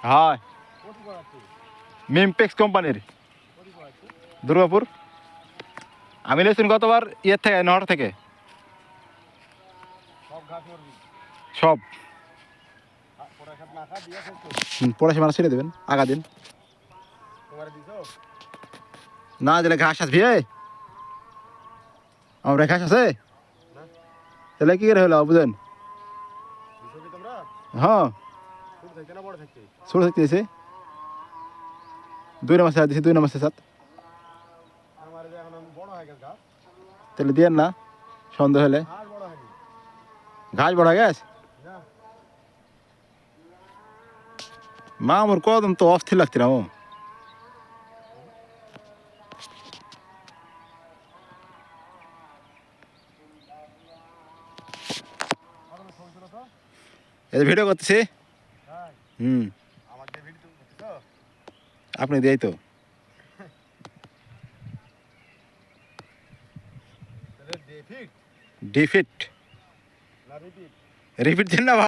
হয় মিমপেক্স কোম্পানির দুর্গাপুর। আমি লেছি গতবার ইয়ের থেকে নহর থেকে সব পড়াশোনা মানে ছেড়ে দেবেন আগা দিন না দিলে ঘাস আসবি আমরা ঘাস আছে তাহলে কি করে হলো বুঝেন। হ্যাঁ ছোট থাকতে দিয়েছে 2 নম্বর দিয়েছে 2 নম্বর সাত তাহলে দিয়েন না সন্দেহ হলে ঘাস বড় গেছে মা আমার কদম তো অস্থির লাগছে না ও এই ভিডিও করতেছি আপনি দিই তো ডিফিট রিপিট দেন না।